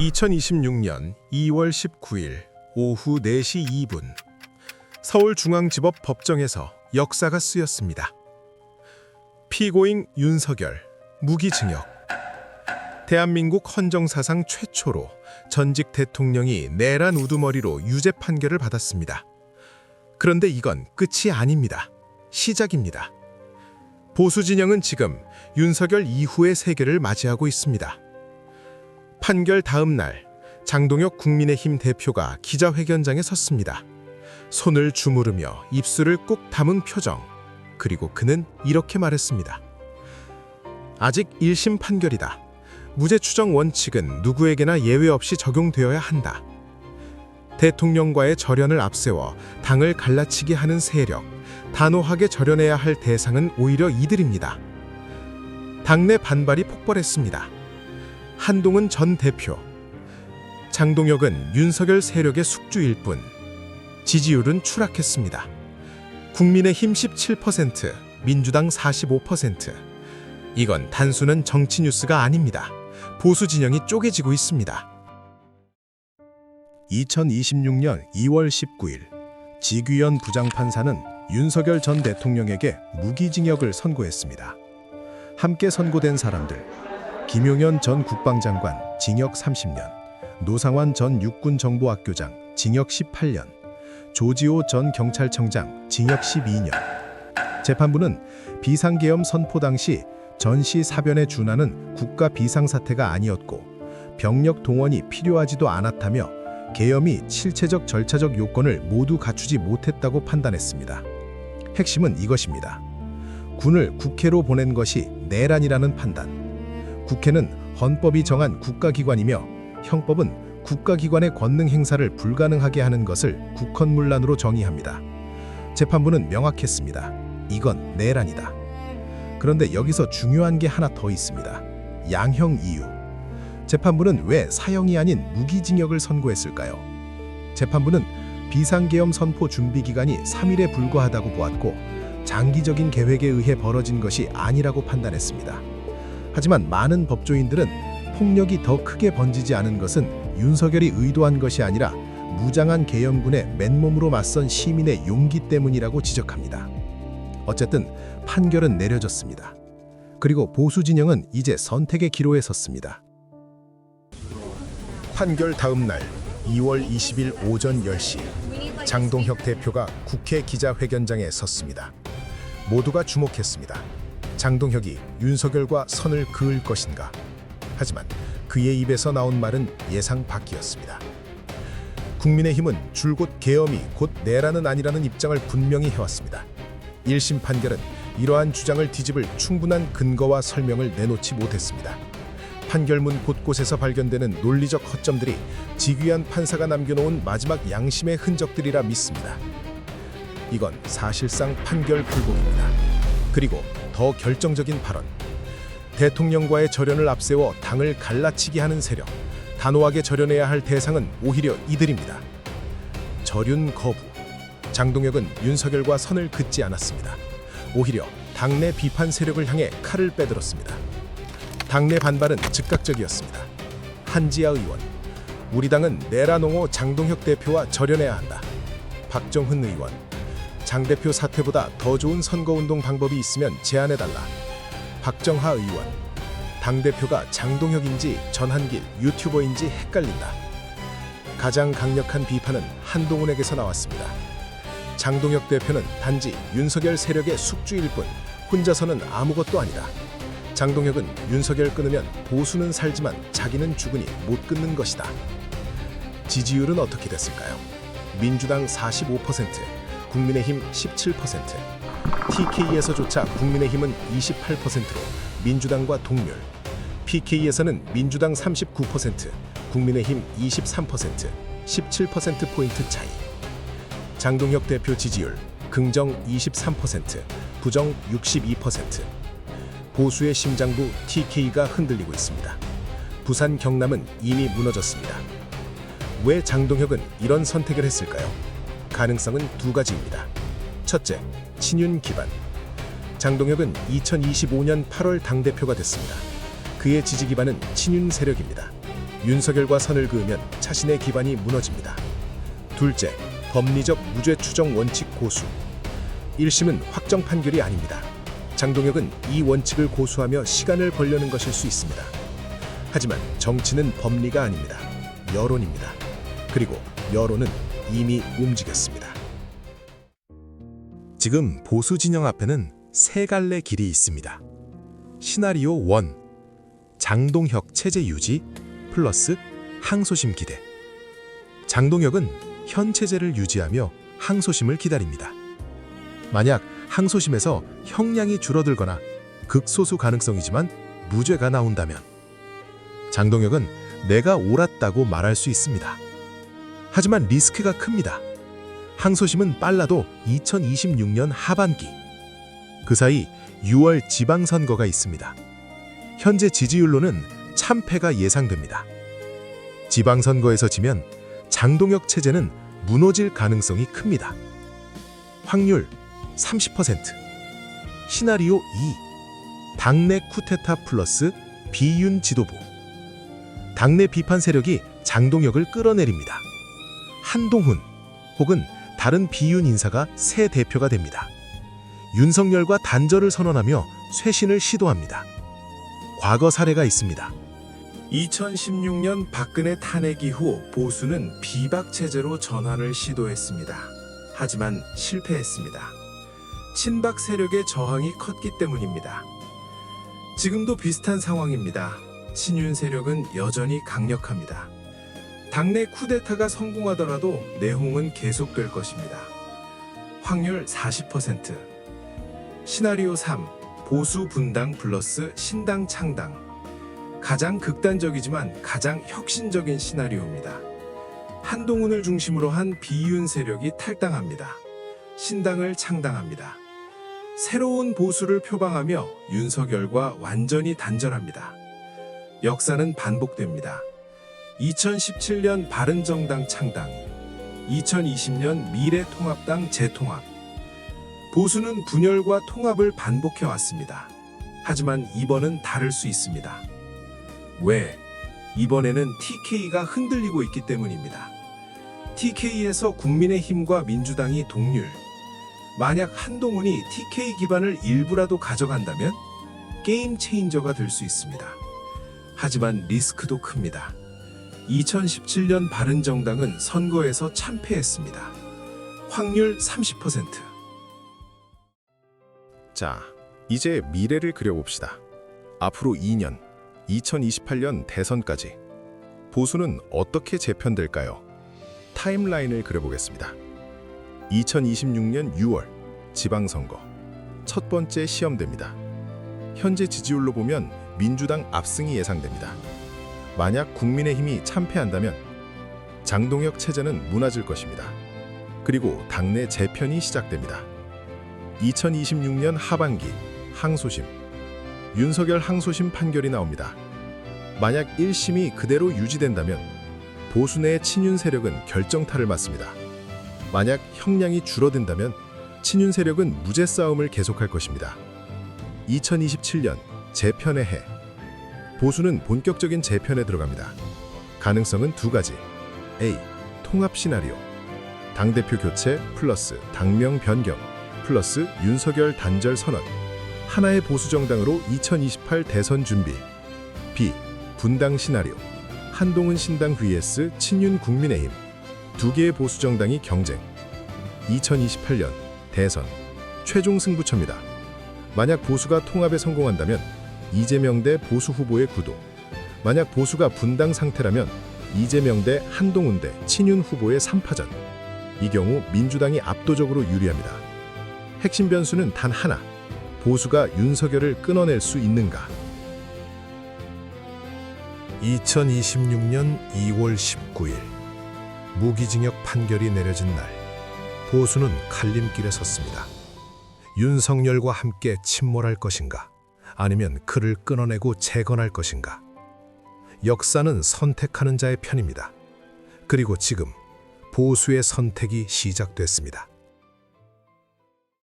2026년 2월 19일 오후 4시 2분 서울중앙지법 법정에서 역사가 쓰였습니다. 피고인 윤석열, 무기징역. 대한민국 헌정사상 최초로 전직 대통령이 내란 우두머리로 유죄 판결을 받았습니다. 그런데 이건 끝이 아닙니다. 시작입니다. 보수 진영은 지금 윤석열 이후의 세계를 맞이하고 있습니다. 판결 다음 날 장동혁 국민의힘 대표가 기자회견장에 섰습니다. 손을 주무르며 입술을 꾹 다문 표정. 그리고 그는 이렇게 말했습니다. 아직 1심 판결이다. 무죄 추정 원칙은 누구에게나 예외 없이 적용되어야 한다. 대통령과의 절연을 앞세워 당을 갈라치게 하는 세력, 단호하게 절연해야 할 대상은 오히려 이들입니다. 당내 반발이 폭발했습니다. 한동훈 전 대표, 장동혁은 윤석열 세력의 숙주일 뿐. 지지율은 추락했습니다. 국민의힘 17%, 민주당 45%. 이건 단순한 정치 뉴스가 아닙니다. 보수 진영이 쪼개지고 있습니다. 2026년 2월 19일 지귀현 부장판사는 윤석열 전 대통령에게 무기징역을 선고했습니다. 함께 선고된 사람들: 김용현 전 국방장관 징역 30년, 노상환 전 육군정보학교장 징역 18년, 조지호 전 경찰청장 징역 12년. 재판부는 비상계엄 선포 당시 전시 사변에 준하는 국가 비상사태가 아니었고 병력 동원이 필요하지도 않았다며 계엄이 실체적 절차적 요건을 모두 갖추지 못했다고 판단했습니다. 핵심은 이것입니다. 군을 국회로 보낸 것이 내란이라는 판단. 국회는 헌법이 정한 국가기관이며 형법은 국가기관의 권능 행사를 불가능하게 하는 것을 국헌문란으로 정의합니다. 재판부는 명확했습니다. 이건 내란이다. 그런데 여기서 중요한 게 하나 더 있습니다. 양형 이유. 재판부는 왜 사형이 아닌 무기징역을 선고했을까요? 재판부는 비상계엄 선포 준비 기간이 3일에 불과하다고 보았고 장기적인 계획에 의해 벌어진 것이 아니라고 판단했습니다. 하지만 많은 법조인들은 폭력이 더 크게 번지지 않은 것은 윤석열이 의도한 것이 아니라 무장한 계엄군에 맨몸으로 맞선 시민의 용기 때문이라고 지적합니다. 어쨌든 판결은 내려졌습니다. 그리고 보수 진영은 이제 선택의 기로에 섰습니다. 판결 다음 날 2월 20일 오전 10시 장동혁 대표가 국회 기자회견장에 섰습니다. 모두가 주목했습니다. 장동혁이 윤석열과 선을 그을 것인가? 하지만 그의 입에서 나온 말은 예상 밖이었습니다. 국민의힘은 줄곧 계엄이 곧 내란은 아니라는 입장을 분명히 해왔습니다. 1심 판결은 이러한 주장을 뒤집을 충분한 근거와 설명을 내놓지 못했습니다. 판결문 곳곳에서 발견되는 논리적 허점들이 지귀한 판사가 남겨놓은 마지막 양심의 흔적들이라 믿습니다. 이건 사실상 판결 불복입니다. 그리고 더 결정적인 발언. 대통령과의 절연을 앞세워 당을 갈라치게 하는 세력, 단호하게 절연해야 할 대상은 오히려 이들입니다. 절윤 거부. 장동혁은 윤석열과 선을 긋지 않았습니다. 오히려 당내 비판 세력을 향해 칼을 빼들었습니다. 당내 반발은 즉각적이었습니다. 한지아 의원, 우리 당은 내란옹호 장동혁 대표와 절연해야 한다. 박정훈 의원, 장 대표 사퇴보다 더 좋은 선거운동 방법이 있으면 제안해달라. 박정하 의원, 당대표가 장동혁인지 전한길 유튜버인지 헷갈린다. 가장 강력한 비판은 한동훈에게서 나왔습니다. 장동혁 대표는 단지 윤석열 세력의 숙주일 뿐 혼자서는 아무것도 아니다. 장동혁은 윤석열 끊으면 보수는 살지만 자기는 죽으니 못 끊는 것이다. 지지율은 어떻게 됐을까요? 민주당 45%, 국민의힘 17%, TK에서조차 국민의힘은 28%로 민주당과 동률, PK에서는 민주당 39%, 국민의힘 23%, 17%포인트 차이. 장동혁 대표 지지율 긍정 23%, 부정 62%. 보수의 심장부 TK가 흔들리고 있습니다. 부산 경남은 이미 무너졌습니다. 왜 장동혁은 이런 선택을 했을까요? 가능성은 두 가지입니다. 첫째, 친윤 기반. 장동혁은 2025년 8월 당대표가 됐습니다. 그의 지지 기반은 친윤 세력입니다. 윤석열과 선을 그으면 자신의 기반이 무너집니다. 둘째, 법리적 무죄 추정 원칙 고수. 1심은 확정 판결이 아닙니다. 장동혁은 이 원칙을 고수하며 시간을 벌려는 것일 수 있습니다. 하지만 정치는 법리가 아닙니다. 여론입니다. 그리고 여론은 이미 움직였습니다. 지금 보수 진영 앞에는 세 갈래 길이 있습니다. 시나리오 1. 장동혁 체제 유지 플러스 항소심 기대. 장동혁은 현 체제를 유지하며 항소심을 기다립니다. 만약 항소심에서 형량이 줄어들거나 극소수 가능성이지만 무죄가 나온다면 장동혁은 내가 옳았다고 말할 수 있습니다. 하지만 리스크가 큽니다. 항소심은 빨라도 2026년 하반기. 그 사이 6월 지방선거가 있습니다. 현재 지지율로는 참패가 예상됩니다. 지방선거에서 지면 장동혁 체제는 무너질 가능성이 큽니다. 확률 30%. 시나리오 2. 당내 쿠데타 플러스 비윤 지도부. 당내 비판 세력이 장동혁을 끌어내립니다. 한동훈 혹은 다른 비윤 인사가 새 대표가 됩니다. 윤석열과 단절을 선언하며 쇄신을 시도합니다. 과거 사례가 있습니다. 2016년 박근혜 탄핵 이후 보수는 비박 체제로 전환을 시도했습니다. 하지만 실패했습니다. 친박 세력의 저항이 컸기 때문입니다. 지금도 비슷한 상황입니다. 친윤 세력은 여전히 강력합니다. 당내 쿠데타가 성공하더라도 내홍은 계속될 것입니다. 확률 40%. 시나리오 3. 보수 분당 플러스 신당 창당. 가장 극단적이지만 가장 혁신적인 시나리오입니다. 한동훈을 중심으로 한 비윤 세력이 탈당합니다. 신당을 창당합니다. 새로운 보수를 표방하며 윤석열과 완전히 단절합니다. 역사는 반복됩니다. 2017년 바른정당 창당, 2020년 미래통합당 재통합. 보수는 분열과 통합을 반복해왔습니다. 하지만 이번은 다를 수 있습니다. 왜? 이번에는 TK가 흔들리고 있기 때문입니다. TK에서 국민의힘과 민주당이 동률. 만약 한동훈이 TK 기반을 일부라도 가져간다면 게임 체인저가 될 수 있습니다. 하지만 리스크도 큽니다. 2017년 바른정당은 선거에서 참패했습니다. 확률 30%. 자, 이제 미래를 그려봅시다. 앞으로 2년, 2028년 대선까지 보수는 어떻게 재편될까요? 타임라인을 그려보겠습니다. 2026년 6월 지방선거 첫 번째 시험됩니다. 현재 지지율로 보면 민주당 압승이 예상됩니다. 만약 국민의힘이 참패한다면 장동혁 체제는 무너질 것입니다. 그리고 당내 재편이 시작됩니다. 2026년 하반기 항소심. 윤석열 항소심 판결이 나옵니다. 만약 1심이 그대로 유지된다면 보수 내 친윤 세력은 결정타를 맞습니다. 만약 형량이 줄어든다면 친윤 세력은 무죄 싸움을 계속할 것입니다. 2027년 재편의 해. 보수는 본격적인 재편에 들어갑니다. 가능성은 두 가지. A. 통합 시나리오. 당대표 교체 플러스 당명 변경 플러스 윤석열 단절 선언. 하나의 보수 정당으로 2028 대선 준비. B. 분당 시나리오. 한동훈 신당 vs 친윤 국민의힘. 두 개의 보수 정당이 경쟁. 2028년 대선 최종 승부처입니다. 만약 보수가 통합에 성공한다면 이재명 대 보수 후보의 구도. 만약 보수가 분당 상태라면 이재명 대 한동훈 대 친윤 후보의 3파전. 이 경우 민주당이 압도적으로 유리합니다. 핵심 변수는 단 하나. 보수가 윤석열을 끊어낼 수 있는가? 2026년 2월 19일 무기징역 판결이 내려진 날, 보수는 갈림길에 섰습니다. 윤석열과 함께 침몰할 것인가? 아니면 그를 끊어내고 재건할 것인가? 역사는 선택하는 자의 편입니다. 그리고 지금 보수의 선택이 시작됐습니다.